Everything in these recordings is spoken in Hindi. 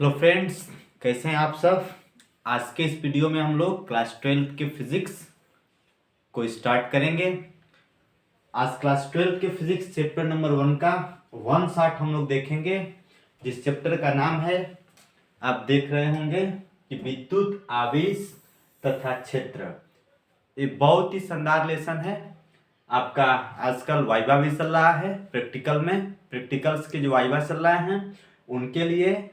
हेलो फ्रेंड्स, कैसे हैं आप सब। आज के इस वीडियो में हम लोग क्लास 12 के फिजिक्स को स्टार्ट करेंगे। आज क्लास 12 के फिजिक्स चैप्टर नंबर 1 का 1 शार्ट हम लोग देखेंगे, जिस चैप्टर का नाम है, आप देख रहे होंगे कि विद्युत आवेश तथा क्षेत्र। ये बहुत ही शानदार लेसन है। आपका आजकल वाइवा भी चल रहा है, प्रैक्टिकल्स के जो वाइवा चल रहे हैं उनके लिए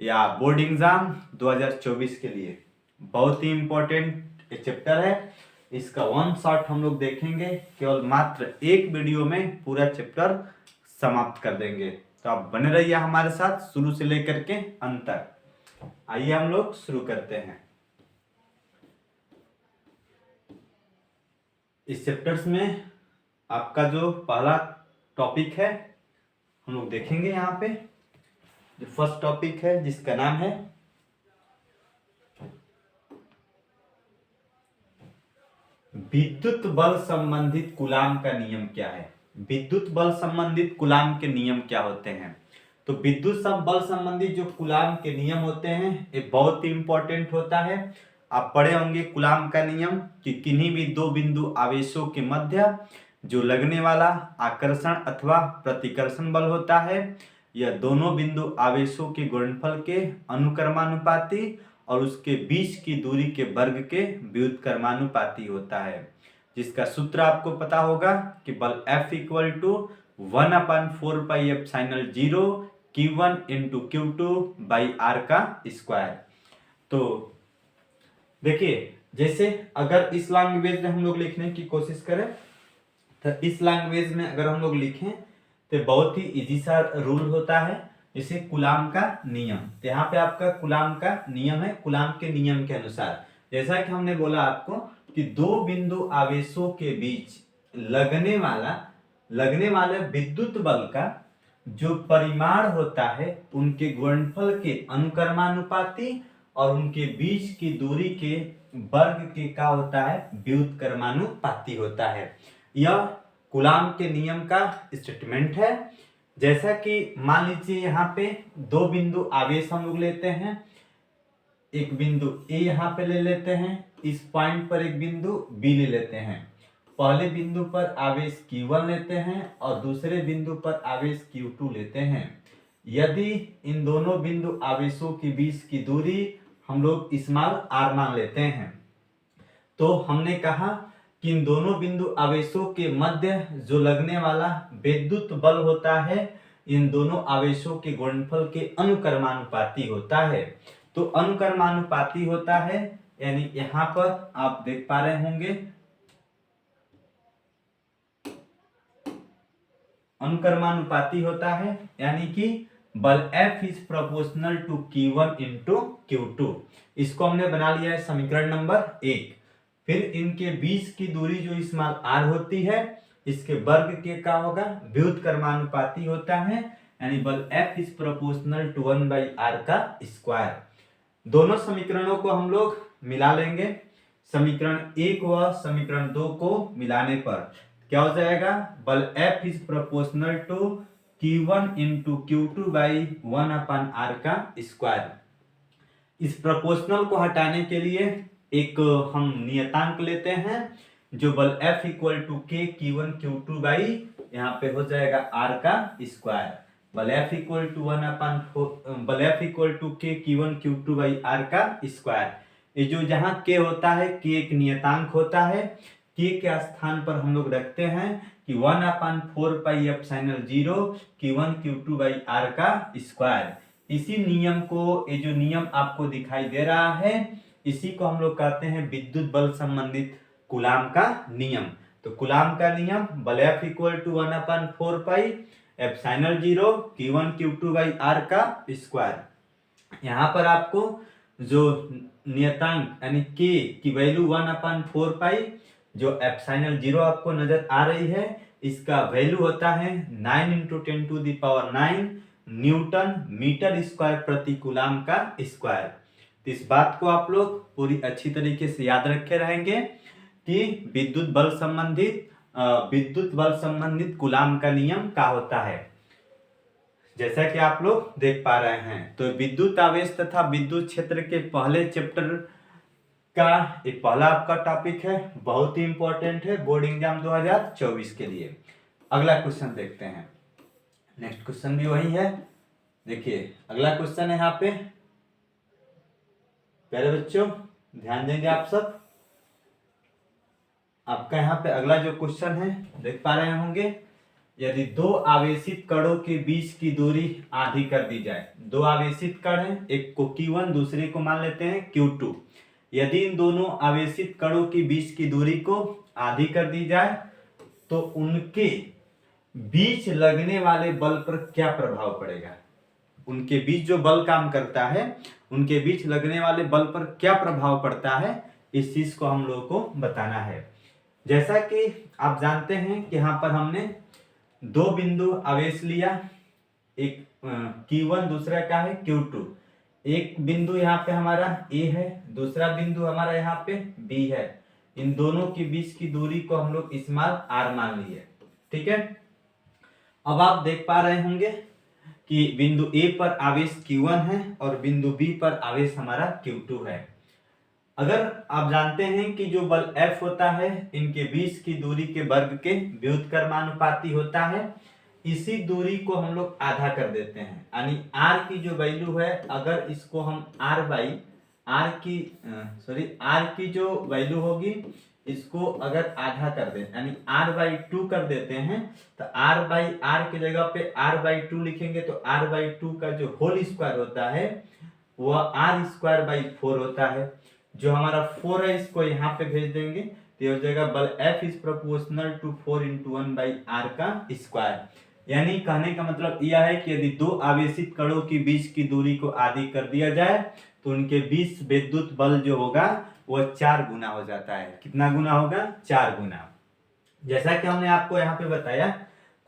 या बोर्ड एग्जाम 2024 के लिए बहुत ही इम्पोर्टेंट चैप्टर है। इसका 1 शॉट हम लोग देखेंगे, केवल मात्र एक वीडियो में पूरा चैप्टर समाप्त कर देंगे। तो आप बने रहिए हमारे साथ शुरू से लेकर के अंत तक। आइए हम लोग शुरू करते हैं। इस चैप्टर्स में आपका जो पहला टॉपिक है हम लोग देखेंगे। यहाँ पे जो फर्स्ट टॉपिक है जिसका नाम है विद्युत बल संबंधित कूलाम का नियम क्या है। विद्युत बल संबंधित कूलाम के नियम क्या होते हैं। तो विद्युत बल संबंधित जो कूलाम के नियम होते हैं ये बहुत ही इंपॉर्टेंट होता है। आप पढ़े होंगे कूलाम का नियम कि किन्हीं भी दो बिंदु आवेशों के मध्य जो लगने वाला आकर्षण अथवा प्रतिकर्षण बल होता है यह दोनों बिंदु आवेशों के गुणनफल के अनुक्रमानुपाती और उसके बीच की दूरी के वर्ग के व्युत्क्रमानुपाती होता है, जिसका सूत्र आपको पता होगा कि बल F equal to 1/4πε0 Q1 into Q2 by R का स्क्वायर। तो देखिए, जैसे अगर इस लैंग्वेज में हम लोग लिखने की कोशिश करें तो इस लैंग्वेज में अगर हम लोग लिखें तो बहुत ही इजी सा रूल होता है, जैसे कूलाम का नियम। तो यहाँ पे आपका कूलाम का नियम है। कूलाम के नियम के अनुसार जैसा कि हमने बोला आपको कि दो बिंदु आवेशों के बीच लगने वाले विद्युत बल का जो परिमाण होता है उनके गुणनफल के अनुक्रमानुपाती और उनके बीच की दूरी के वर्ग के का होता है व्युत्क्रमानुपाती होता है। यह कूलाम के नियम का स्टेटमेंट है। जैसा कि मान लीजिए यहाँ पे दो बिंदु आवेश हम लोग लेते हैं। एक बिंदु ए यहाँ पे ले लेते हैं, इस पॉइंट पर एक बिंदु बी ले लेते हैं। पहले बिंदु पर आवेश Q1 लेते हैं और दूसरे बिंदु पर आवेश Q2 लेते हैं। यदि इन दोनों बिंदु आवेशों के बीच की दूरी हम लोग स्मॉल r मान लेते हैं, तो हमने कहा कि इन दोनों बिंदु आवेशों के मध्य जो लगने वाला विद्युत बल होता है इन दोनों आवेशों के गुणनफल के अनुक्रमानुपाती होता है। तो अनुक्रमानुपाती होता है, यानी यहाँ पर आप देख पा रहे होंगे अनुक्रमानुपाती होता है, यानी कि बल F is proportional to Q1 into Q2। इसको हमने बना लिया है समीकरण नंबर 1। फिर इनके बीच की दूरी जो स्मॉल r होती है इसके वर्ग के का होगा व्युत्क्रमानुपाती होता है, यानी बल F is proportional to 1/r का स्क्वायर। दोनों समीकरणों को हम लोग मिला लेंगे। समीकरण 1 व समीकरण 2 को मिलाने पर क्या हो जाएगा, बल F is proportional to Q1 into Q2 by 1/r का स्क्वायर। इस प्रोपोर्शनल को हटाने के लिए एक हम नियतांक लेते हैं, जो बल F equal to K Q1 Q2 by यहाँ पे हो जाएगा R का स्क्वायर। बल F equal to K Q1 Q2 by R का स्क्वायर। ये जो जहाँ K होता है, K एक नियतांक होता है, K के स्थान पर हम लोग रखते हैं कि 1/4πε0 Q1 Q2 बाई R का स्क्वायर। इसी नियम को, ये जो नियम आपको दिखाई दे रहा है, इसी को हम लोग कहते हैं विद्युत बल संबंधित कूलाम का नियम। तो कूलाम का नियम बल F equal to 1/4πε0 Q1 Q2 by R का स्क्वायर। यहाँ पर आपको जो नियतांक यानी K की वैल्यू 1/4π जो ε0 आपको नजर आ रही है, इसका वैल्यू होता है 9 × 10⁹ न्यूटन मीटर स्क्वायर प्रति कूलाम का स्क्वायर। तो इस बात को आप लोग पूरी अच्छी तरीके से याद रखे रहेंगे कि विद्युत बल संबंधित कूलाम का नियम क्या होता है। जैसा कि आप लोग देख पा रहे हैं, तो विद्युत आवेश तथा विद्युत क्षेत्र के पहले चैप्टर का एक पहला आपका टॉपिक है, बहुत ही इंपॉर्टेंट है बोर्ड एग्जाम 2024 के लिए। अगला क्वेश्चन देखते हैं। नेक्स्ट क्वेश्चन भी वही है। देखिए अगला क्वेश्चन है यहाँ पे, प्यारे बच्चों ध्यान देंगे आप सब। आपका यहाँ पे अगला जो क्वेश्चन है देख पा रहे होंगे, यदि दो आवेशित कणों के बीच की दूरी आधी कर दी जाए। दो आवेशित कण हैं, एक को Q1 दूसरे को मान लेते हैं Q2। यदि इन दोनों आवेशित कणों के बीच की दूरी को आधी कर दी जाए तो उनके बीच लगने वाले बल पर क्या प्रभाव पड़ेगा। उनके बीच जो बल काम करता है, उनके बीच लगने वाले बल पर क्या प्रभाव पड़ता है, इस चीज को हम लोगों को बताना है। जैसा कि आप जानते हैं कि यहाँ पर हमने दो बिंदु आवेश लिया, एक Q1 दूसरा का है Q2। एक बिंदु यहाँ पे हमारा A है, दूसरा बिंदु हमारा यहाँ पे B है। इन दोनों के बीच की दूरी को हम लोग स्मॉल r मान लिए, ठीक है। अब आप देख पा रहे होंगे कि बिंदु A पर आवेश Q1 है और बिंदु B पर आवेश हमारा Q2 है। अगर आप जानते हैं कि जो बल F होता है इनके बीच की दूरी के वर्ग के व्युत्क्रमानुपाती होता है, इसी दूरी को हम लोग आधा कर देते हैं। यानी r की जो वैल्यू है, अगर इसको हम r की जो वैल्यू होगी इसको अगर आधा कर दें यानी r/2 कर देते हैं, तो r/r की जगह पे r/2 लिखेंगे तो r/2 का जो होल स्क्वायर होता है वह r²/4 होता है। जो हमारा 4 है इसको यहाँ पे भेज देंगे तो यह हो जाएगा बल F is proportional to 4 × 1/r का स्क्वायर। यानी कहने का मतलब यह है कि यदि दो आवेशित कणों के बीच की दूरी को आधी कर दिया जाए तो उनके बीच विद्युत बल जो होगा वह 4 गुना हो जाता है। कितना गुना होगा? 4 गुना। जैसा कि हमने आपको यहाँ पे बताया,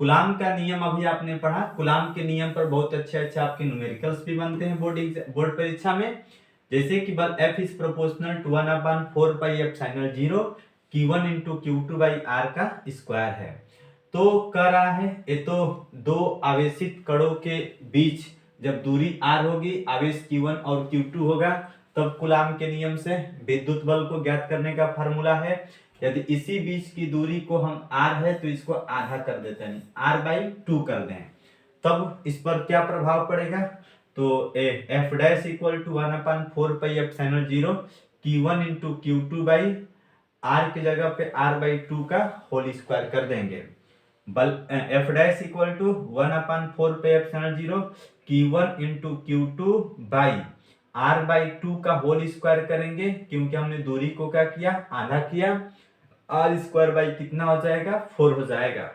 कूलाम का नियम अभी आपने पढ़ा। कूलाम के नियम पर बहुत अच्छे आपके न्यूमेरिकल्स भी बनते हैं बोर्ड परीक्षा में। जैसे कि बल F is proportional to 1/4πε0 Q1 × Q2/r का स्क्वायर है। तो कह रहा है ये तो दो आवेशित कणों के बीच जब दूरी r होगी, आवेश Q1 और Q2 होगा, तब कूलाम के नियम से विद्युत बल को ज्ञात करने का फार्मूला है। यदि इसी बीच की दूरी को हम r है तो इसको आधा कर देते हैं, r/2 कर दें, तब इस पर क्या प्रभाव पड़ेगा। तो F' = 1/4πε0 Q1 × Q2/r की जगह पे r/2 का होल स्क्वायर कर देंगे। बल F' = 1/4πε0 Q1 × Q2/r/2 का होल स्क्वायर करेंगे, क्योंकि हमने दूरी को क्या किया, आधा किया। r² कितना हो जाएगा, 4 हो जाएगा।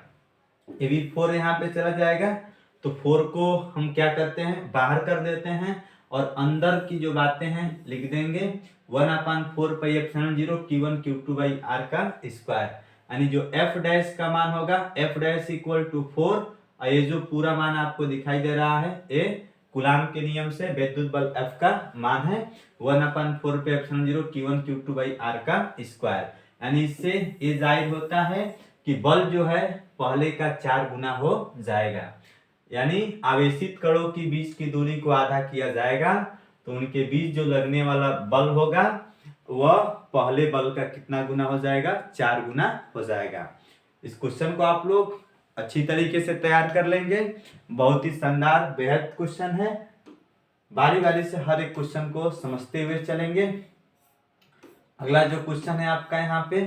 ये भी 4 यहाँ पे चला जाएगा तो 4 को हम क्या करते हैं, बाहर कर देते हैं और अंदर की जो बातें हैं लिख देंगे 1/4πε0 Q1 Q2/r का स्क्वायर। यानी जो F' का मान होगा F' = 4, और ये जो पूरा मान आपको दिखाई दे रहा है ये कूलाम के नियम से विद्युत बल F का मान है 1/4πε0 Q1 Q2/r का स्क्वायर। यानी इससे ये जाहिर होता है कि बल जो है पहले का 4 गुना हो जाएगा। यानी आवेशित कणों के बीच की दूरी को आधा किया जाएगा तो उनके बीच जो लगने वाला बल होगा वह पहले बल का कितना गुना हो जाएगा, 4 गुना हो जाएगा। इस क्वेश्चन को आप लोग अच्छी तरीके से तैयार कर लेंगे। बहुत ही शानदार बेहद क्वेश्चन है। बारी बारी से हर एक क्वेश्चन को समझते हुए चलेंगे। अगला जो क्वेश्चन है आपका यहाँ पे,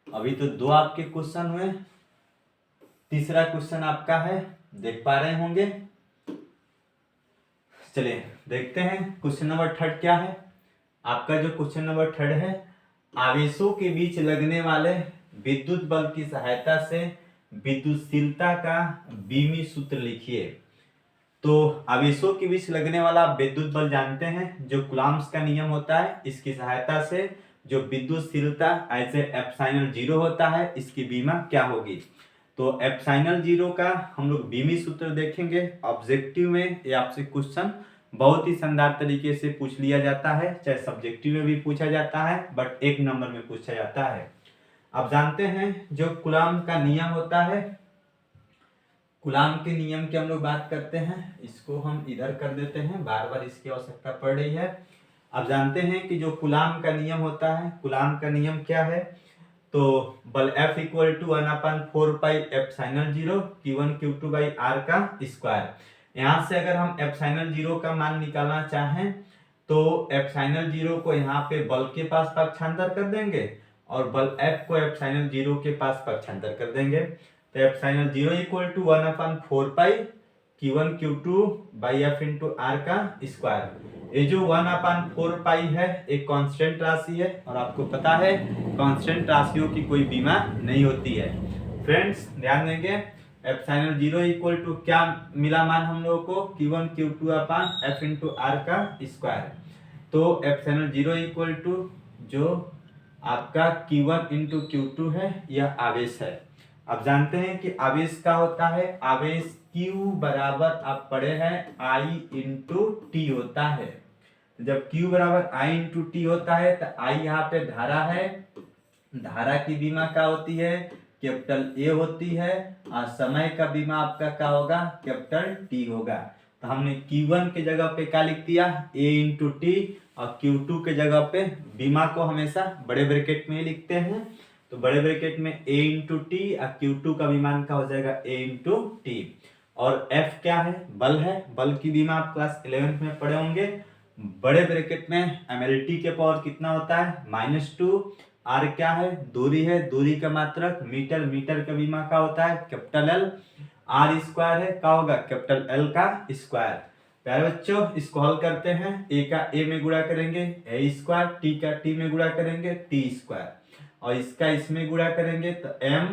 अभी तो 2 आपके क्वेश्चन हुए, तीसरा क्वेश्चन आपका है, देख पा रहे होंगे। चलिए देखते हैं क्वेश्चन नंबर 3 क्या है। आपका जो क्वेश्चन नंबर 3 है, आवेशों के बीच लगने वाले विद्युत बल की सहायता से विद्युतशीलता का बीमी सूत्र लिखिए। तो आवेशों के बीच लगने वाला विद्युत बल जानते हैं, जो कूलाम्स का नियम होता है, इसकी सहायता से जो विद्युतशीलता ऐसे ε0 होता है, इसकी बीमा क्या होगी। तो ε0 का हम लोग बीमी सूत्र देखेंगे। ऑब्जेक्टिव में ये आपसे क्वेश्चन बहुत ही शानदार तरीके से पूछ लिया जाता है, चाहे सब्जेक्टिव में भी पूछा जाता है, बट 1 नंबर में पूछा जाता है। आप जानते हैं जो कूलाम का नियम होता है कूलाम के नियम की हम लोग बात करते हैं, इसको हम इधर कर देते हैं, बार बार इसकी आवश्यकता पड़ रही है। अब जानते हैं कि जो कूलाम का नियम होता है, कूलाम का नियम क्या है, तो बल F equal to 1/4 pi epsilon 0 Q1 Q2 by R का स्क्वायर। यहाँ से अगर हम एप्सिलॉन 0 का मान निकालना चाहें तो एप्सिलॉन 0 को यहाँ पे बल के पास पक्षांतर कर देंगे और बल F को एप्सिलॉन 0 के पास पक्षांतर कर देंगे। तो epsilon 0 equal to 1/4 pi Q1 Q2 by F into R का स्क्वायर। ये जो 1/4 पाई है एक कांस्टेंट राशि है और आपको पता है कांस्टेंट राशियों की कोई बीमा नहीं होती है। फ्रेंड्स ध्यान देंगे, एप्सिलॉन 0 इक्वल टू क्या मिला मान हम लोगों को, Q1 Q2 अपान F इंटू R का स्क्वायर। तो एप्सिलॉन 0 इक्वल टू जो आपका Q1 इंटू Q2 है यह आवेश है। अब जानते हैं कि आवेश का होता है, आवेश Q बराबर आप पढ़े हैं I इंटू टी होता है। जब Q बराबर I इंटू टी होता है तो I यहाँ पे धारा है, धारा की बीमा क्या होती है, कैपिटल A होती है, और समय का बीमा आपका क्या होगा, कैपिटल T होगा। तो हमने Q1 के जगह पे क्या लिख दिया, A इंटू टी, और Q2 के जगह पे बीमा को हमेशा बड़े ब्रैकेट में लिखते हैं, तो बड़े ब्रैकेट में A इंटू टी और Q2 का विमान का हो जाएगा A इंटू टी। और F क्या है, बल है, बल की बीमा आप क्लास 11 में पढ़े होंगे। बड़े ब्रैकेट में mlt के पावर कितना होता है, -2। R क्या है, दूरी है, दूरी का मात्रक मीटर, मीटर का बीमा का होता है कैपिटल L। R स्क्वायर है, क्या होगा, कैपिटल L का स्क्वायर। प्यारे बच्चों इसको हल करते हैं, A का A में गुणा करेंगे A स्क्वायर, T का T में गुणा करेंगे T स्क्वायर, और इसका इसमें गुणा करेंगे तो M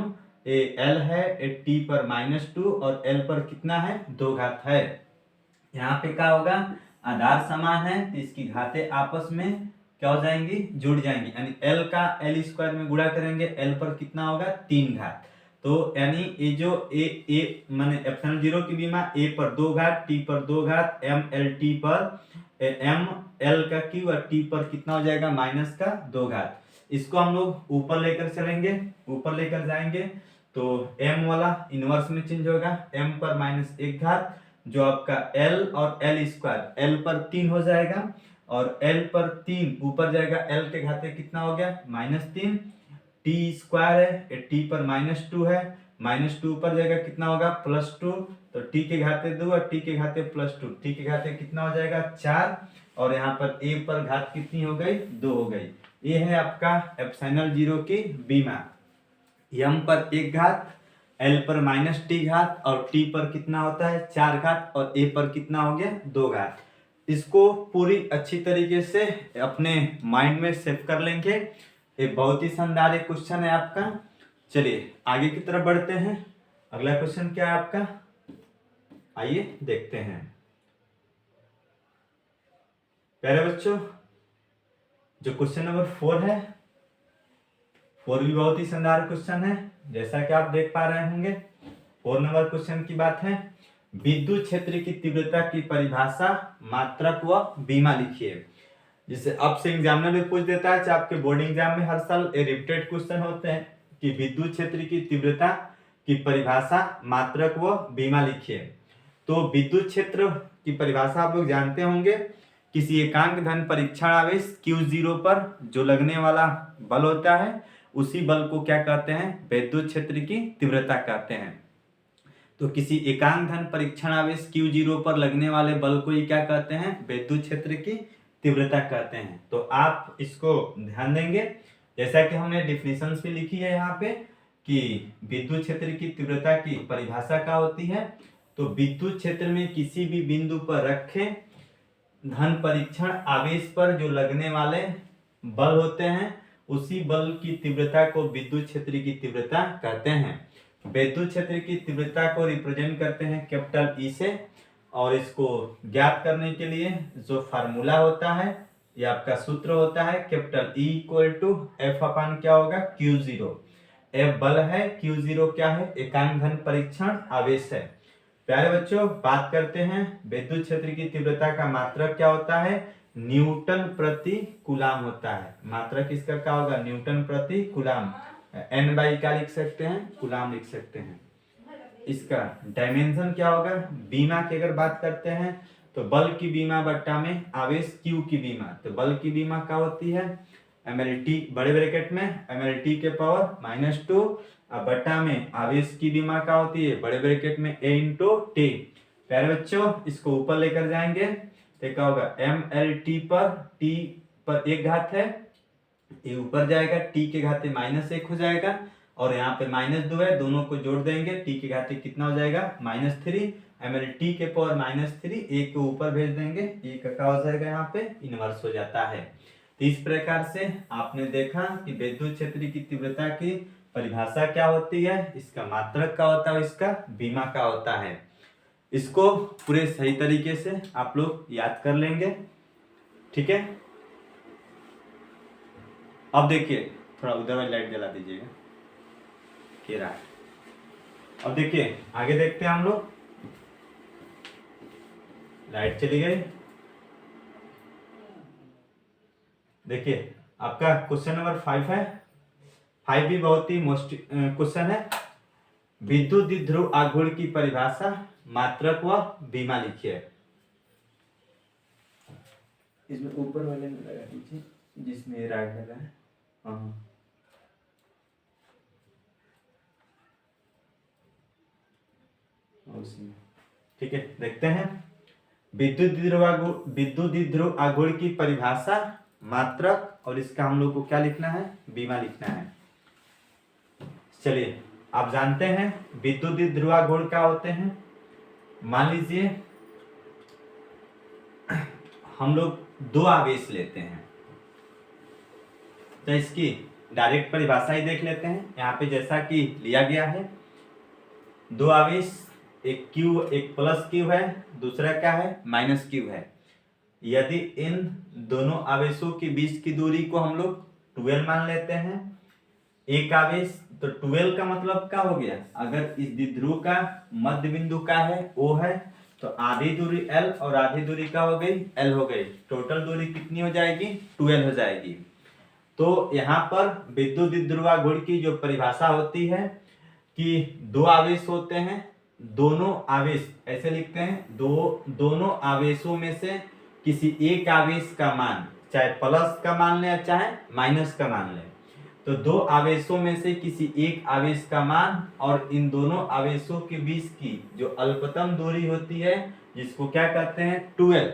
L है, T पर -2 और L पर कितना है, 2 घात है। यहाँ पे क्या होगा, आधार समान है तो इसकी घातें आपस में क्या हो जाएंगी, जुड़ जाएंगी, यानी L का L स्क्वायर में गुणा करेंगे, L पर कितना होगा, 3 घात। तो यानी ये जो A माने एप्सिलॉन 0 की बीमा A पर 2 घात, T पर 2 घात, M L T पर M L का Q और T पर कितना हो जाएगा, माइनस का 2 घात। इसको हम लोग ऊपर लेकर चलेंगे, ऊपर लेकर जाएंगे तो M वाला इनवर्स में चेंज होगा, M पर -1 घात, जो आपका L और L स्क्वायर L पर 3 हो जाएगा, और L पर 3 ऊपर जाएगा, L के घाते कितना हो गया, -3। T स्क्वायर है, T पर -2 है, -2 ऊपर जाएगा कितना होगा, +2, तो T के घाते 2 और T के घाते +2, T के घाते कितना हो जाएगा, 4, और यहाँ पर A पर घात कितनी हो गई, 2 हो गई। ये है आपका एप्सिलॉन 0 की बीमा। M पर 1 घात, L पर -t घात, और T पर कितना होता है, 4 घात, और A पर कितना हो गया, 2 घात। इसको पूरी अच्छी तरीके से अपने माइंड में सेव कर लेंगे। ये बहुत ही शानदार एक क्वेश्चन है आपका। चलिए आगे की तरफ बढ़ते हैं। अगला क्वेश्चन क्या है आपका, आइए देखते हैं। प्यारे बच्चों जो क्वेश्चन नंबर 4 है, 4 भी बहुत ही शानदार क्वेश्चन है, जैसा कि आप देख पा रहे होंगे। 4 नंबर क्वेश्चन की बात है, विद्युत क्षेत्र की तीव्रता की परिभाषा, मात्रक व बीमा लिखिए। जिसे आपसे एग्जामिनर भी पूछ देता है, चाहे आपके बोर्ड एग्जाम में हर साल रिपीटेड क्वेश्चन होते हैं कि विद्युत क्षेत्र की तीव्रता की परिभाषा, मात्रक व बीमा लिखिए। तो विद्युत क्षेत्र की परिभाषा आप लोग जानते होंगे, किसी एकांक धन परीक्षण आवेश Q0 पर जो लगने वाला बल होता है उसी बल को क्या कहते हैं, विद्युत क्षेत्र की तीव्रता कहते हैं। तो किसी एकांक धन परीक्षण आवेश Q0 पर लगने वाले बल को ही क्या कहते हैं, विद्युत क्षेत्र की तीव्रता कहते हैं। तो आप इसको ध्यान देंगे, जैसा कि हमने डिफिनेशंस भी लिखी है यहाँ पे कि विद्युत क्षेत्र की तीव्रता की परिभाषा क्या होती है। तो विद्युत क्षेत्र में किसी भी बिंदु पर रखे धन परीक्षण आवेश पर जो लगने वाले बल होते हैं उसी बल की तीव्रता को विद्युत क्षेत्र की तीव्रता कहते हैं। विद्युत क्षेत्र की तीव्रता को रिप्रेजेंट करते हैं कैपिटल E से, और इसको ज्ञात करने के लिए जो फार्मूला होता है, ये आपका सूत्र होता है capital E equal to F अपान क्या होगा, Q0। F बल है, Q0 क्या है, एकांक धन परीक्षण आवेश है। प्यारे बच्चों बात करते हैं विद्युत क्षेत्र की तीव्रता का मात्रक क्या होता है, न्यूटन प्रति कूलाम होता है। मात्रक इसका क्या होगा, न्यूटन प्रति कूलाम। N बाई क्या लिख सकते हैं, कूलाम लिख सकते हैं। इसका डायमेंशन क्या होगा, बीमा की अगर बात करते हैं तो बल की बीमा बट्टा में आवेश Q की बीमा, तो बल की बीमा क्या होती है mLT बड़े ब्रैकेट में mLT के पावर -2 और बट्टा में आवेश की बीमा क्या होती है बड़े ब्रैकेट में A × T। प्यारे बच्चों इसको ऊपर लेकर जाएंगे तो क्या होगा mLT पर T पर एक घात है, ये ऊपर जाएगा T के घाते -1 हो जाएगा और यहाँ पे -2 है, दोनों को जोड़ देंगे T के घाते कितना हो जाएगा -3 mLT के पावर -3 एक को ऊपर भेज देंगे, एक का हो जाएगा यहाँ पे इनवर्स हो जाता है। तो इस प्रकार से आपने देखा कि विद्युत क्षेत्र की तीव्रता की परिभाषा क्या होती है, इसका मात्रक क्या होता है, इसका बीमा क्या होता है। इसको पूरे सही तरीके से आप लोग याद कर लेंगे, ठीक है। अब देखिए थोड़ा उधर वाली लाइट जला दीजिएगा, क्या रहा है। अब देखिए आगे देखते हैं हम लोग, लाइट चली गई। देखिए आपका क्वेश्चन नंबर 5 है, 5 भी बहुत ही मोस्ट क्वेश्चन है। विद्युत द्विध्रुव आघूर्ण की परिभाषा, मात्रक व बीमा लिखिए। इसमें ऊपर वाले में लगा दीजिए जिसमें राइट लगा है। हाँ उसमें ठीक है। देखते हैं विद्युत द्विध्रुव आघूर्ण की परिभाषा, मात्रक और इसका हम लोग को क्या लिखना है, बीमा लिखना है। चलिए आप जानते हैं विद्युत द्विध्रुव आघूर्ण क्या होते हैं। मान लीजिए हम लोग दो आवेश लेते हैं, तो इसकी डायरेक्ट परिभाषा ही देख लेते हैं। यहाँ पे जैसा कि लिया गया है, दो आवेश, एक Q एक +Q है, दूसरा क्या है -Q है। यदि इन दोनों आवेशों के बीच की दूरी को हम लोग 12 मान लेते हैं, एक आवेश तो 12 का मतलब क्या हो गया, अगर इस द्विध्रुव का मध्य बिंदु का है O है तो आधी दूरी L और आधी दूरी क्या हो गई L हो गई, टोटल दूरी कितनी हो जाएगी 12 हो जाएगी। तो यहाँ पर विद्युत द्विध्रुव आघूर्ण की जो परिभाषा होती है कि दो आवेश होते हैं, दोनों आवेश ऐसे लिखते हैं, दोनों आवेशों में से किसी एक आवेश का मान चाहे प्लस का मान ले या चाहे माइनस का मान ले, तो दो आवेशों में से किसी एक आवेश का मान और इन दोनों आवेशों के बीच की जो अल्पतम दूरी होती है जिसको क्या कहते हैं 12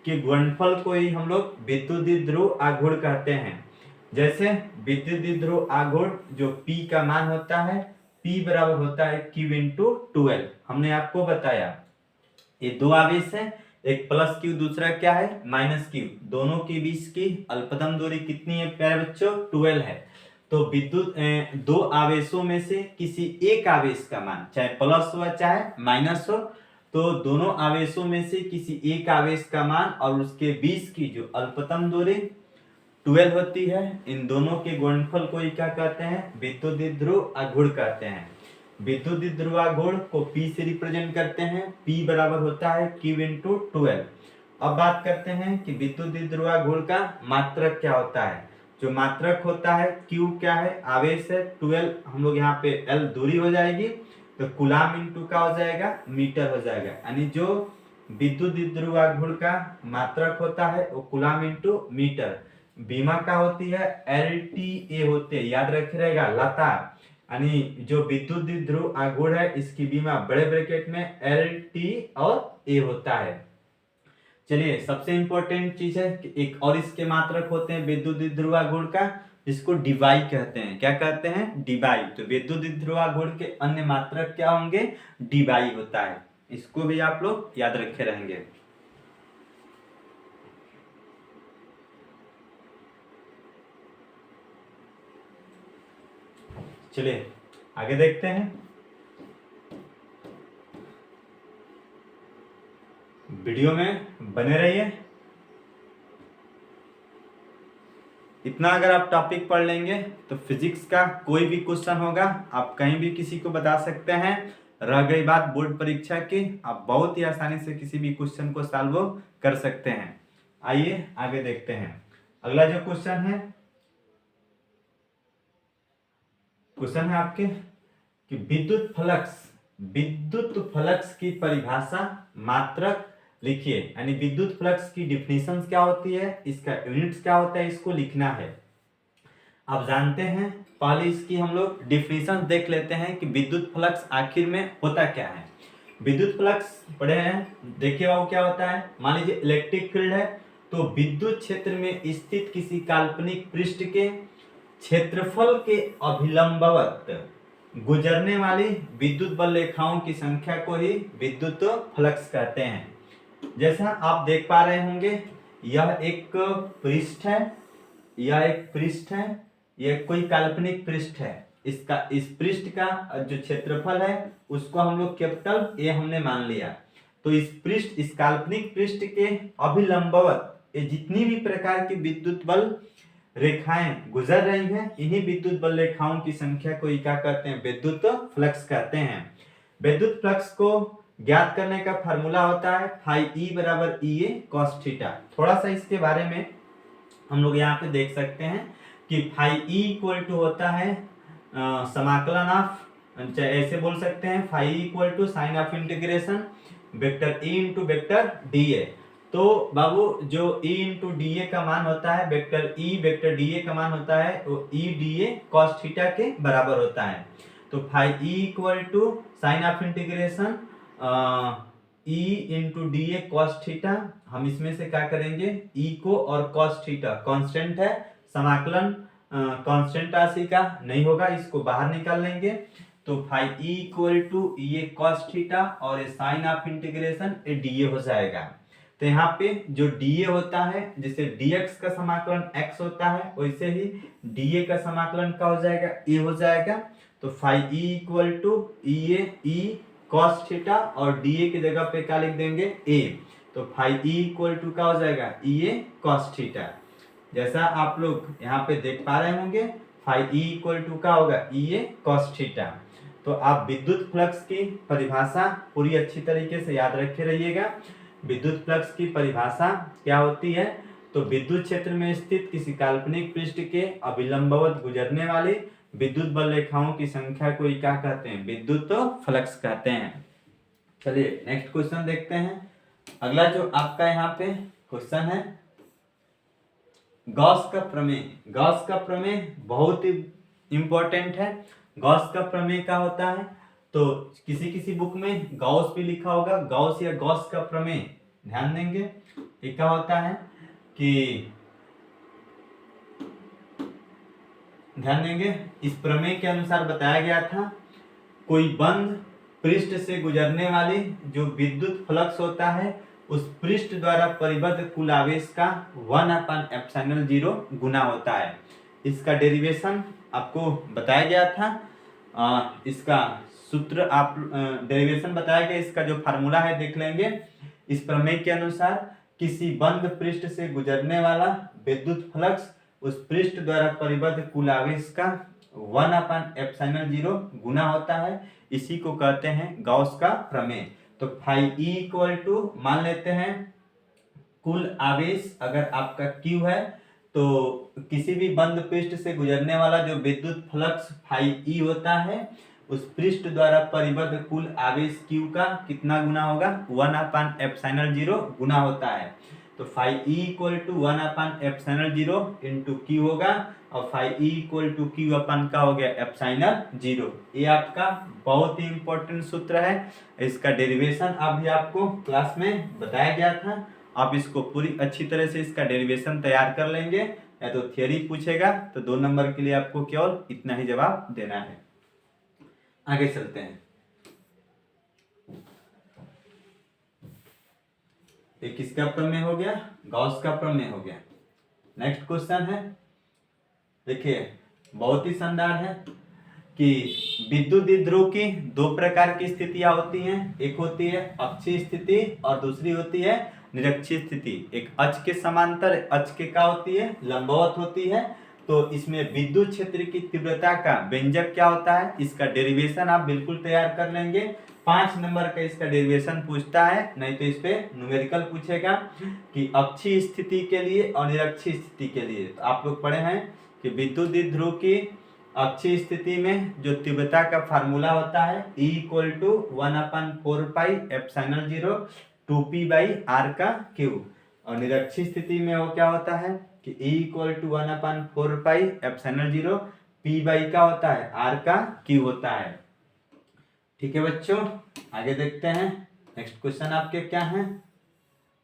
के गुणनफल को ही हम लोग विद्युत द्विध्रुव आघूर्ण कहते हैं। जैसे विद्युत द्विध्रुव आघूर्ण जो P का मान होता है, P बराबर होता है Q × 12। हमने आपको बताया ये दो आवेश है, एक +Q दूसरा क्या है -Q, दोनों के बीच की अल्पतम दूरी कितनी है प्यारे बच्चों 12 है। तो विद्युत दो आवेशों में से किसी एक आवेश का मान चाहे प्लस हो चाहे माइनस हो, तो दोनों आवेशों में से किसी एक आवेश का मान और उसके बीच की जो अल्पतम दूरी 12 होती है, इन दोनों के गुणनफल को ही क्या कहते हैं विद्युत द्विध्रुव आघूर्ण कहते हैं। विद्युत द्विध्रुव आघूर्ण को P से रिप्रेजेंट करते हैं, P बराबर होता है Q × 12। अब बात करते हैं कि विद्युत द्विध्रुव आघूर्ण का मात्रक क्या होता है। जो मात्रक होता है Q क्या है, आवेश है, 12 हम लोग यहाँ पे L दूरी हो जाएगी, तो कूलाम × क्या हो जाएगा मीटर हो जाएगा। यानी जो विद्युत द्विध्रुव आघूर्ण का मात्रक होता है वो कूलाम × मीटर। बीमा क्या होती है LTA होते हैं, याद रखे रहेगा लता, यानी जो विद्युत द्विध्रुव आघूर्ण है इसकी बीमा बड़े ब्रैकेट में LT और A होता है। चलिए सबसे इंपॉर्टेंट चीज है कि एक और इसके मात्रक होते हैं विद्युत द्विध्रुव आघूर्ण का, जिसको डिबाई कहते हैं। क्या कहते हैं डिबाई। तो विद्युत द्विध्रुव आघूर्ण के अन्य मात्रक क्या होंगे डिबाई होता है, इसको भी आप लोग याद रखे रहेंगे। चलिए आगे देखते हैं, वीडियो में बने रहिए। इतना अगर आप टॉपिक पढ़ लेंगे तो फिजिक्स का कोई भी क्वेश्चन होगा आप कहीं भी किसी को बता सकते हैं। रह गई बात बोर्ड परीक्षा की, आप बहुत ही आसानी से किसी भी क्वेश्चन को सॉल्व कर सकते हैं। आइए आगे देखते हैं। अगला जो क्वेश्चन है आपके कि विद्युत फ्लक्स विद्युत फ्लक्स की परिभाषा मात्रक लिखिए, यानी विद्युत फ्लक्स की डिफिनीशन क्या होती है, इसका यूनिट्स क्या होता है, इसको लिखना है। आप जानते हैं, पहले इसकी हम लोग डिफिनीशन देख लेते हैं कि विद्युत फ्लक्स आखिर में होता क्या है। विद्युत फ्लक्स पढ़े हैं, देखिए बाबू क्या होता है। मान लीजिए इलेक्ट्रिक फील्ड है, तो विद्युत क्षेत्र में स्थित किसी काल्पनिक पृष्ठ के क्षेत्रफल के अभिलंबवत गुजरने वाली विद्युत बल रेखाओं की संख्या को ही विद्युत फ्लक्स कहते हैं। जैसा आप देख पा रहे होंगे, यह एक पृष्ठ है, यह एक पृष्ठ है, यह कोई काल्पनिक पृष्ठ है। इस पृष्ठ का जो क्षेत्रफल है उसको हम लोग कैपिटल ए हमने मान लिया। तो इस काल्पनिक पृष्ठ के अभिलंबवत ये जितनी भी प्रकार की विद्युत बल रेखाएं गुजर रही हैं, इन्हीं विद्युत बल रेखाओं की संख्या को क्या कहते हैं, विद्युत फ्लक्स कहते हैं। विद्युत फ्लक्स को ज्ञात करने का फार्मूला होता है फाई ई बराबर ई ए कॉस थीटा। थोड़ा सा इसके बारे में हम लोग यहाँ पे देख सकते हैं कि फाई ई इक्वल टू होता है समाकलन ऑफ, ऐसे बोल सकते हैं phi equal to sign of integration vector E into vector D A. तो बाबू जो ई इंटू डी ए का मान होता है, वेक्टर डी ए का मान होता है वो E D A cos theta के बराबर होता है। तो phi E equal to sign of integration E into D A cos theta. हम इसमें से क्या करेंगे, ई को और कॉस थीटा कांस्टेंट है, समाकलन कांस्टेंट राशि का नहीं होगा, इसको बाहर निकाल लेंगे। तो फाई ई इक्वल टू ये कॉस थीटा और ये साइन ऑफ इंटीग्रेशन ये डी ए हो जाएगा। तो यहाँ पे जो डी ए होता है, जैसे dx का समाकलन x होता है, वैसे ही dA का समाकलन क्या हो जाएगा, a हो जाएगा। तो phi E equal to E A E cos theta और dA की जगह पे क्या लिख देंगे, a। तो फाई ई इक्वल टू क्या हो जाएगा, ई ए कॉस थीटा। जैसा आप लोग यहाँ पे देख पा रहे होंगे, फाई ई इक्वल टू क्या होगा, ई ए कॉस थीटा। तो आप विद्युत फ्लक्स की परिभाषा पूरी अच्छी तरीके से याद रखे रहिएगा। विद्युत फ्लक्स की परिभाषा क्या होती है, तो विद्युत क्षेत्र में स्थित किसी काल्पनिक पृष्ठ के अभिलंबवत गुजरने वाली विद्युत बल रेखाओं की संख्या को क्या कहते हैं, विद्युत फ्लक्स कहते हैं। चलिए नेक्स्ट क्वेश्चन देखते हैं। अगला जो आपका यहाँ पे क्वेश्चन है, गॉस का प्रमेय। गॉस का प्रमेय बहुत ही इंपॉर्टेंट है। गॉस का प्रमेय क्या होता है, तो किसी बुक में गॉस भी लिखा होगा, गॉस या गॉस का प्रमेय, ध्यान देंगे। ये क्या होता है कि ध्यान देंगे, इस प्रमेय के अनुसार बताया गया था, कोई बंद पृष्ठ से गुजरने वाली जो विद्युत फ्लक्स होता है उस पृष्ठ द्वारा परिबद्ध कुल आवेश का 1/ε0 गुना होता है। इसका डेरिवेशन आपको बताया गया था, इसका सूत्र आप डेरिवेशन बताया गया, इसका जो फार्मूला है देख लेंगे। इस प्रमेय के अनुसार किसी बंद पृष्ठ से गुजरने वाला विद्युत फ्लक्स उस पृष्ठ द्वारा परिबद्ध कुल आवेश का 1/ε0 गुना होता है। इसी को कहते हैं गॉस का प्रमेय। तो फाई ई इक्वल टू मान लेते हैं कुल आवेश, अगर आपका Q है तो किसी भी बंद पृष्ठ से गुजरने वाला जो विद्युत फ्लक्स फाई ई होता है उस पृष्ठ द्वारा परिबद्ध कुल आवेश Q का कितना गुना होगा, 1/ε0 गुना होता है। तो phi E equal to 1/ε0 into Q होगा और phi E equal to Q अपन का हो गया ε0। ये आपका बहुत ही इंपॉर्टेंट सूत्र है। इसका डेरिवेशन अभी आपको क्लास में बताया गया था। आप इसको पूरी अच्छी तरह से इसका डेरिवेशन तैयार कर लेंगे, या तो थियरी पूछेगा तो 2 नंबर के लिए आपको केवल इतना ही जवाब देना है। आगे चलते हैं। ये किसका प्रमेय हो गया, गॉस का प्रमेय हो गया। नेक्स्ट क्वेश्चन है, देखिए बहुत ही शानदार है कि विद्युत ध्रुव की 2 प्रकार की स्थितियां होती हैं। एक होती है अक्षीय स्थिति और दूसरी होती है निरक्षीय स्थिति। एक अक्ष के समांतर, अक्ष के क्या होती है, लंबवत होती है। तो इसमें विद्युत क्षेत्र की तीव्रता का व्यंजक क्या होता है, इसका डेरिवेशन आप बिल्कुल तैयार कर लेंगे। 5 नंबर का इसका डेरिवेशन पूछता है, नहीं तो इस पे न्यूमेरिकल पूछेगा कि अक्षीय स्थिति के लिए और निरक्षीय स्थिति के लिए। तो आप लोग पढ़े हैं कि विद्युत ध्रुव की अक्षीय स्थिति में जो तीव्रता का फार्मूला होता है E = 1/4πε0 2p/r²। और निरक्षीय स्थिति में वो क्या होता है कि E = 1/4πε0 p/, का होता है r² होता है। ठीक है बच्चों, आगे देखते हैं नेक्स्ट क्वेश्चन आपके क्या हैं।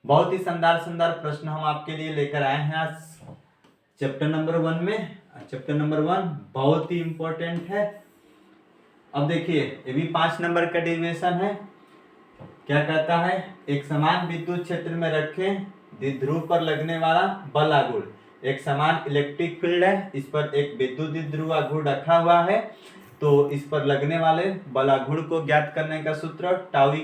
बहुत ही शानदार प्रश्न हम आपके लिए लेकर आए हैं आज चैप्टर नंबर 1 में। चैप्टर नंबर 1 बहुत ही इंपॉर्टेंट है। अब देखिए ये भी 5 नंबर का डेरिवेशन है। क्या कहता है, एक समान विद्युत क्षेत्र में रखे द्विध्रुव पर लगने वाला बल आघूर्ण, एक समान इलेक्ट्रिक फील्ड है, इस पर एक विद्युत द्विध्रुव आघूर्ण रखा हुआ है, तो इस पर लगने वाले बल आघूर्ण को ज्ञात करने का सूत्र टाउ =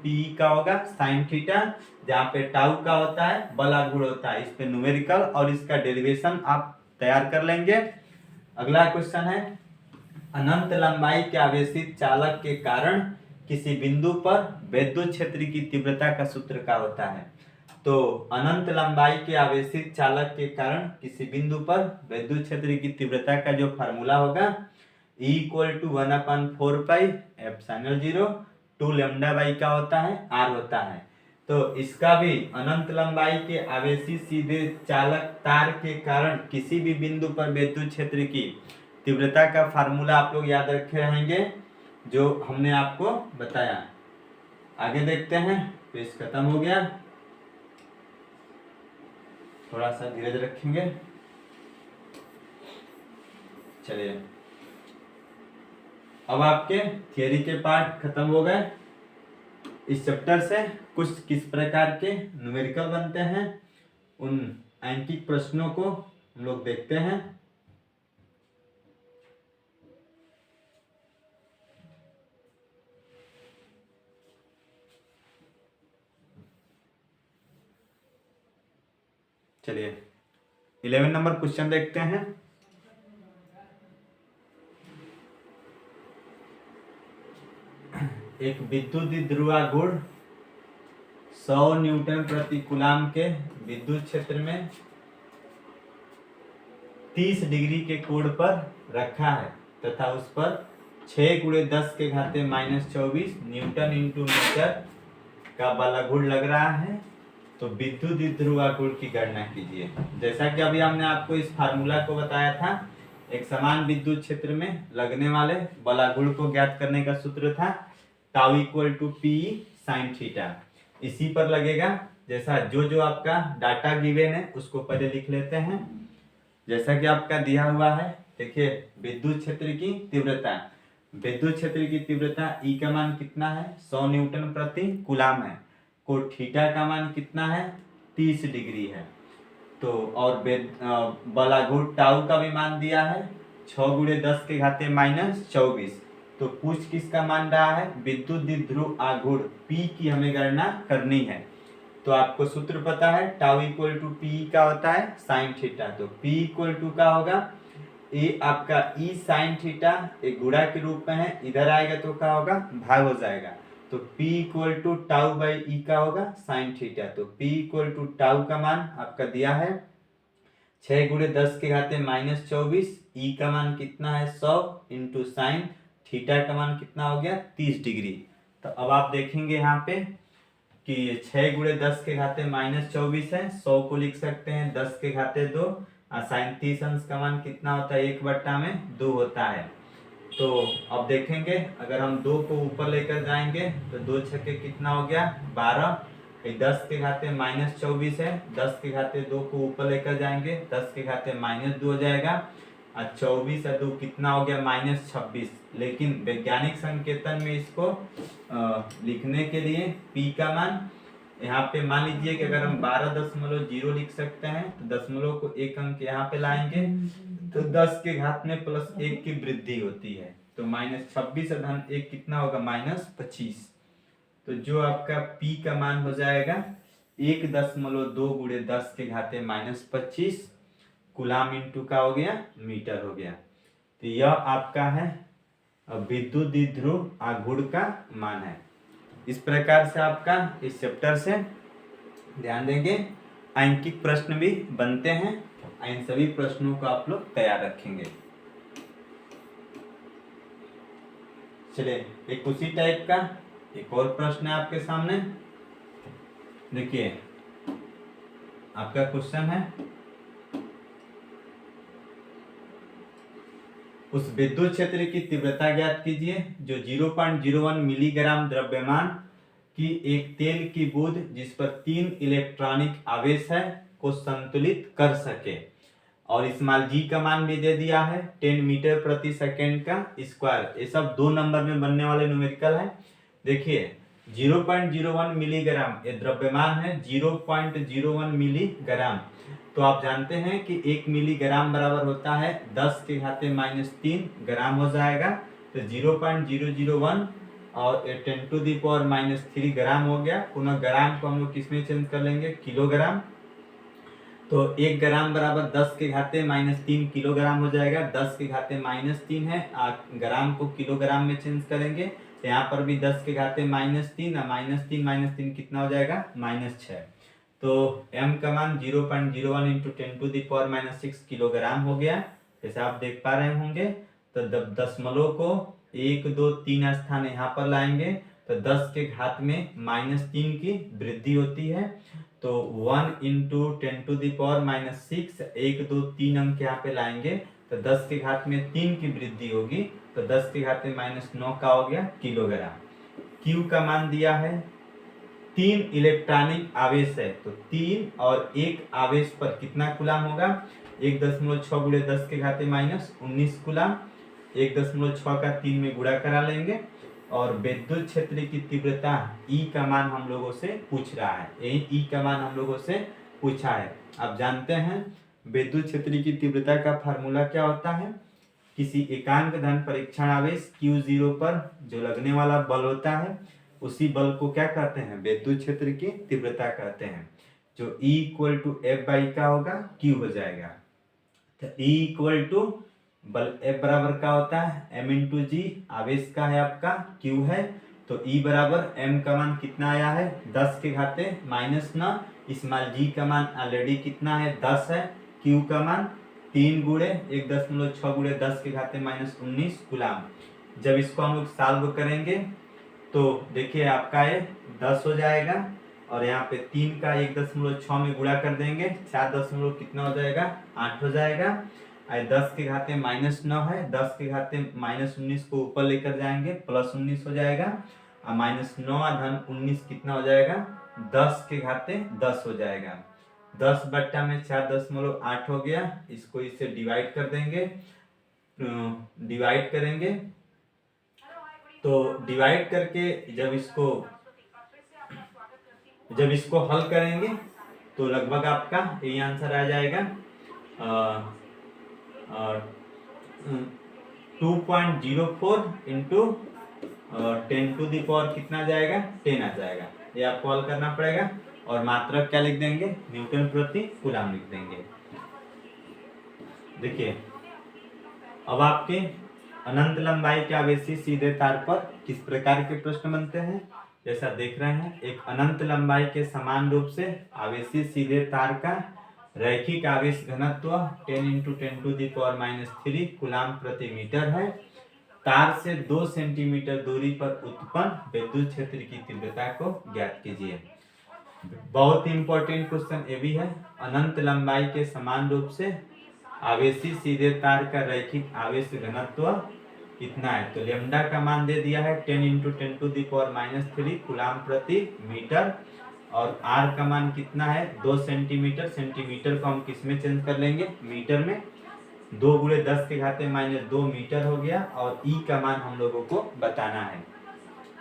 PE का होगा sin थीटा, जहाँ पे टाउ का होता है बल आघूर्ण होता है, इस पे न्यूमेरिकल और इसका डेरिवेशन आप तैयार कर लेंगे। अगला क्वेश्चन है, अनंत लंबाई के आवेशित चालक के कारण किसी बिंदु पर विद्युत क्षेत्र की तीव्रता का सूत्र क्या होता है। तो अनंत लंबाई के आवेशित चालक के कारण किसी बिंदु पर विद्युत क्षेत्र की तीव्रता का जो फार्मूला होगा E = 1/4πε0 2λ/, का होता है r होता है। तो इसका भी अनंत लंबाई के आवेशित सीधे चालक तार के कारण किसी भी बिंदु पर विद्युत क्षेत्र की तीव्रता का फार्मूला आप लोग याद रखे रहेंगे जो हमने आपको बताया। आगे देखते हैं, पेज खत्म हो गया, थोड़ा सा धीरज रखेंगे। चलिए अब आपके थियरी के पार्ट खत्म हो गए। इस चैप्टर से कुछ किस प्रकार के न्यूमेरिकल बनते हैं उन अंकित प्रश्नों को हम लोग देखते हैं। चलिए 11 नंबर क्वेश्चन देखते हैं। एक विद्युत द्विध्रुव आघूर्ण 100 न्यूटन प्रति कूलाम के विद्युत क्षेत्र में 30 डिग्री के कोण पर रखा है तथा उस पर 6×10⁻24 न्यूटन × मीटर का बल आघूर्ण लग रहा है, तो विद्युत द्विध्रुव आघूर्ण की गणना कीजिए। जैसा कि अभी हमने आपको इस फार्मूला को बताया था, एक समान विद्युत क्षेत्र में लगने वाले बल आघूर्ण को ज्ञात करने का सूत्र था टाउ = PE sin थीटा। इसी पर लगेगा। जैसा जो आपका डाटा गिवन है उसको पहले लिख लेते हैं। जैसा कि आपका दिया हुआ है, देखिए विद्युत क्षेत्र की तीव्रता, विद्युत क्षेत्र की तीव्रता E का मान कितना है 100 न्यूटन प्रति कूलाम है, को थीटा का मान कितना है 30 डिग्री है। तो और बल आघूर्ण टाउ का भी मान दिया है 6×10⁻24। तो पूछ किसका मान रहा है, विद्युत द्विध्रुव आघूर्ण P की हमें गणना करनी है। तो आपको सूत्र पता है टाउ = PE का होता है sin थीटा। तो P = का होगा ये आपका E sin थीटा एक गुणा के रूप में है, इधर आएगा तो क्या होगा भाग हो जाएगा। तो P = टाउ/E का होगा sin थीटा। तो P = टाउ का मान आपका दिया है 6×10⁻24, E का मान कितना है 100 × sin थीटा का मान कितना हो गया 30 डिग्री। तो अब आप देखेंगे यहाँ पे कि 6×10⁻24 है, 100 को लिख सकते हैं 10⁻2 और sin 30 अंश का मान कितना होता है 1/2 होता है। तो अब देखेंगे अगर हम 2 को ऊपर लेकर जाएंगे तो 2 छक्के कितना हो गया 12, 10⁻24 है, 10⁻2 को ऊपर लेकर जाएंगे 10⁻2 हो जाएगा और 24 और 2 कितना हो गया -26। लेकिन वैज्ञानिक संकेतन में इसको लिखने के लिए P का मान यहाँ पे मान लीजिए कि अगर हम 12.0 लिख सकते हैं तो दशमलव को एक अंक यहाँ पे लाएंगे तो 10 के घात में +1 की वृद्धि होती है। तो -26 और धन 1 कितना होगा -25। तो जो आपका P का मान हो जाएगा 1.2 × 10⁻25 कूलाम इंटू का हो गया मीटर हो गया। तो यह आपका है विद्युत द्विध्रुव आघूर्ण का मान है। इस प्रकार से आपका इस चैप्टर से ध्यान देंगे अंकित प्रश्न भी बनते हैं, इन सभी प्रश्नों को आप लोग तैयार रखेंगे। चलिए एक उसी टाइप का एक और प्रश्न है आपके सामने। देखिए आपका क्वेश्चन है, उस विद्युत क्षेत्र की तीव्रता ज्ञात कीजिए जो 0.01 मिलीग्राम द्रव्यमान की एक तेल की बूंद जिस पर 3 इलेक्ट्रॉनिक आवेश है को संतुलित कर सके। और स्मॉल जी का मान भी दे दिया है 10 मीटर प्रति सेकेंड का स्क्वायर। ये सब 2 नंबर में बनने वाले न्यूमेरिकल है। देखिए 0.01 मिलीग्राम ये द्रव्यमान है, 0.01 मिलीग्राम। तो आप जानते हैं कि 1 मिलीग्राम बराबर होता है 10 के घाते -3 ग्राम हो जाएगा। तो 0.001 और 10 टू दी पावर -3 ग्राम हो गया। पुनः ग्राम को हम लोग किसमें चेंज कर लेंगे, किलोग्राम। तो 1 ग्राम बराबर 10 के घाते -3 किलोग्राम हो जाएगा। 10 के घाते -3 है, ग्राम को किलोग्राम में चेंज करेंगे तो यहाँ पर भी 10 के घाते -3 -3 कितना हो जाएगा, -6। तो m का मान 0.01 into 10 to the power -6 kilogram हो गया। जैसे आप देख पा रहे होंगे तो दशमलव को 1 2 3 स्थान यहाँ पर लाएंगे तो 10 के घात में -3 की वृद्धि होती है। तो 1 इंटू 10 टू दी पावर -6, 1 2 3 अंक यहाँ पे लाएंगे तो 10 के घात में 3 की वृद्धि होगी तो 10 के घात में -9 का हो गया किलोग्राम। Q का मान दिया है 3 इलेक्ट्रॉनिक आवेश है तो 3 और 1 आवेश पर कितना कूलाम होगा, 1.6 गुणे 10 के घाते -19 कूलाम। 1.6 का 3 में गुणा करा लेंगे। और विद्युत क्षेत्र की तीव्रता E का मान हम लोगों से पूछ रहा है, यही E का मान हम लोगों से पूछा है। आप जानते हैं विद्युत क्षेत्र की तीव्रता का फार्मूला क्या होता है, किसी एकांक धन परीक्षण आवेश Q0 पर जो लगने वाला बल होता है उसी बल को क्या कहते हैं, विद्युत क्षेत्र की तीव्रता कहते हैं। जो E = F/E का होगा Q हो जाएगा। तो E = बल F बराबर का होता है m × G, आवेश का है आपका Q है। तो E बराबर m का मान कितना आया है, 10 के घाते -9। स्मॉल g का मान ऑलरेडी कितना है, 10 है। Q का मान 3 गुणे 1.6 गुणे 10 के घाते -19 कूलाम। जब इसको हम लोग सॉल्व करेंगे तो देखिए आपका ये 10 हो जाएगा और यहाँ पे 3 का 1.6 में गुणा कर देंगे, 4 दशमलव कितना हो जाएगा, 8 हो जाएगा। 10 के घाते -9 है, 10 के घाते -19 को ऊपर लेकर जाएंगे +19 हो जाएगा। और -9 धन 19 कितना हो जाएगा, 10 के घाते 10 हो जाएगा। 10 बट्टा में 4.8 हो गया। इसको इससे डिवाइड कर देंगे, डिवाइड करेंगे तो डिवाइड करके जब इसको हल करेंगे तो लगभग आपका यही आंसर आ जाएगा 2.04 इंटू 10 टू दी पावर कितना आ जाएगा, 10 आ जाएगा। ये आपको हल करना पड़ेगा और मात्रक क्या लिख देंगे, न्यूटन प्रति कूलाम लिख देंगे। देखिए अब आपके अनंत लंबाई के आवेशी सीधे तार पर किस प्रकार के प्रश्न बनते हैं, जैसा देख रहे हैं। एक अनंत लंबाई के समान रूप से आवेशी सीधे तार का रैखिक आवेश घनत्व 10 × 10 टू दी पावर -3 कूलाम प्रति मीटर है। तार से 2 सेंटीमीटर दूरी पर उत्पन्न विद्युत क्षेत्र की तीव्रता को ज्ञात कीजिए। बहुत ही इंपॉर्टेंट क्वेश्चन ये भी है। अनंत लंबाई के समान रूप से आवेशी सीधे तार का रैखिक आवेश घनत्व कितना है, तो लेमडा का मान दे दिया है 10 × 10 टू दी पावर -3 कूलाम प्रति मीटर। और आर का मान कितना है, 2 सेंटीमीटर। सेंटीमीटर को हम किस में चेंज कर लेंगे, मीटर में। 2 गुणे 10 के घाते -2 मीटर हो गया। और ई का मान हम लोगों को बताना है।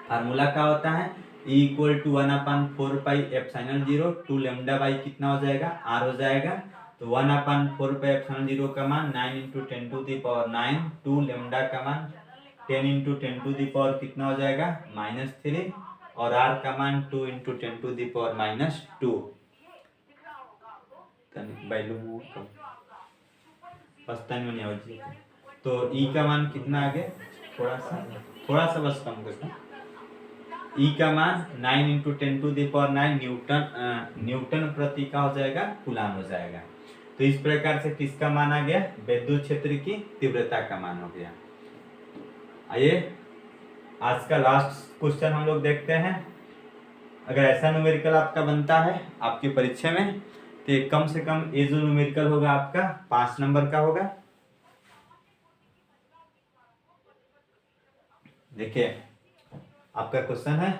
फार्मूला क्या होता है, E = 1/4 pi epsilon 0 2 lambda by कितना हो जाएगा, r हो जाएगा। तो 1/4 पाई एप्सिलॉन 0 का मान 9 × 10 टू दी पावर 9, 2 लैम्डा का मान 10 × 10 टू दी पावर कितना हो जाएगा, -3। और r का मान 2 × 10 टू दी पावर -2। तो E का मान कितना आ गया, थोड़ा सा बस कम करना। E का मान 9 × 10 टू दी पावर 9 न्यूटन प्रति का हो जाएगा, कूलाम हो जाएगा। तो इस प्रकार से किसका मान आ गया, विद्युत क्षेत्र की तीव्रता का मान हो गया। आइए आज का लास्ट क्वेश्चन हम लोग देखते हैं। अगर ऐसा न्यूमेरिकल आपका बनता है आपकी परीक्षा में तो ये कम से कम ये जो न्यूमेरिकल होगा आपका 5 नंबर का होगा। देखिए आपका क्वेश्चन है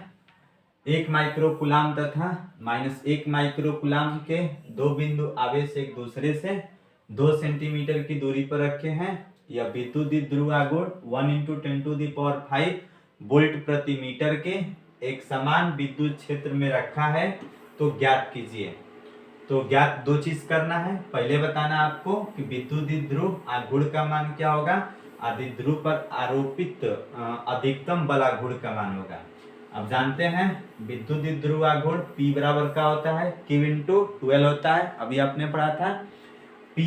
1 माइक्रोकुलाम तथा -1 माइक्रोकुलाम के दो बिंदु आवेश एक दूसरे से 2 सेंटीमीटर की दूरी पर रखे हैं। यह विद्युत ध्रुवागुण 1 × 10⁵ वोल्ट प्रति मीटर के एक समान विद्युत क्षेत्र में रखा है, तो ज्ञात कीजिए। तो ज्ञात दो चीज करना है। पहले बताना आपको कि विद्युत ध्रुव आघूर्ण का मान क्या होगा, ध्रुव पर आरोपित अधिकतम बल आघूर्ण का मान होगा। अब जानते हैं विद्युत ध्रुव आघूर्ण P बराबर का होता है Q × 12 होता है। अभी आपने पढ़ा था P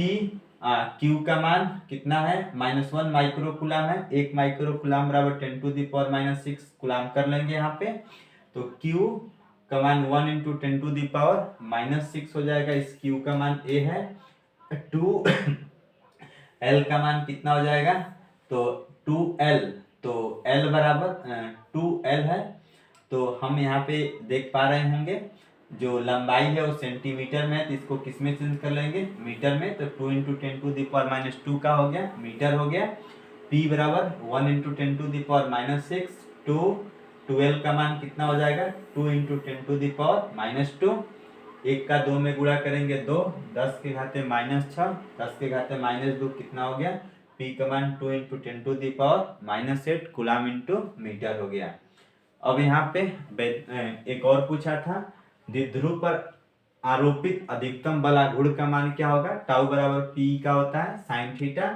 Q का मान कितना है, -1 माइक्रोकुलाम है। 1 माइक्रोकुलाम बराबर 10⁻⁻6 कुलाम कर लेंगे यहाँ पे। तो Q का मान 1 × 10⁻⁻6 हो जाएगा। इस Q का मान A है। 2 L का मान कितना हो जाएगा, तो 2L, तो L बराबर 2L है। तो हम यहाँ पे देख पा रहे होंगे जो लंबाई है वो सेंटीमीटर में है, तो इसको किस में चेंज कर लेंगे, मीटर में। तो 2 × 10⁻⁻2 का हो गया, मीटर हो गया। P बराबर 1 × 10⁻⁻6, 2L का मान कितना हो जाएगा, 2 × 10⁻⁻2। 1 का 2 में गुणा करेंगे 2, 10 के घाते -6, 10 के घाते -2 कितना हो गया, P का मान 2 × 10⁻⁻8 कुलाम × मीटर हो गया। अब यहाँ पे एक और पूछा था द्विध्रुव पर आरोपित अधिकतम बल आघूर्ण का मान क्या होगा, टाउ बराबर P का होता है sin थीटा।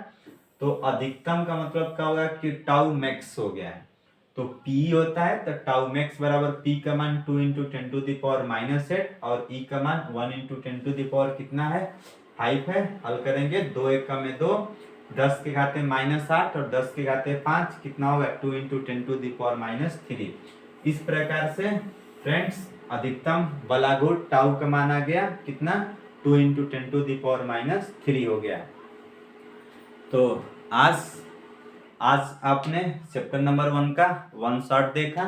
तो अधिकतम का मतलब क्या होगा कि टाउ मैक्स हो गया है। तो P होता है तो टाउ मैक्स बराबर P का मान 2 × 10⁻8 और E का मान 1 × 10 कितना है, 5 है। हल करेंगे 2 1 में 2, 10 के घाते -8 और 10 के घाते 5 कितना होगा, 2 × 10⁻3। इस प्रकार से फ्रेंड्स अधिकतम बल आघूर्ण टाउ का मान आ गया कितना, 2 × 10⁻3 हो गया। तो आज आपने चैप्टर नंबर 1 का 1 शॉट देखा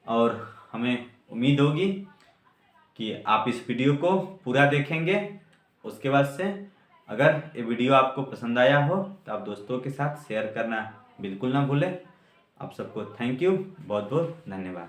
और हमें उम्मीद होगी कि आप इस वीडियो को पूरा देखेंगे। उसके बाद से अगर ये वीडियो आपको पसंद आया हो तो आप दोस्तों के साथ शेयर करना बिल्कुल ना भूलें। आप सबको थैंक यू, बहुत बहुत धन्यवाद।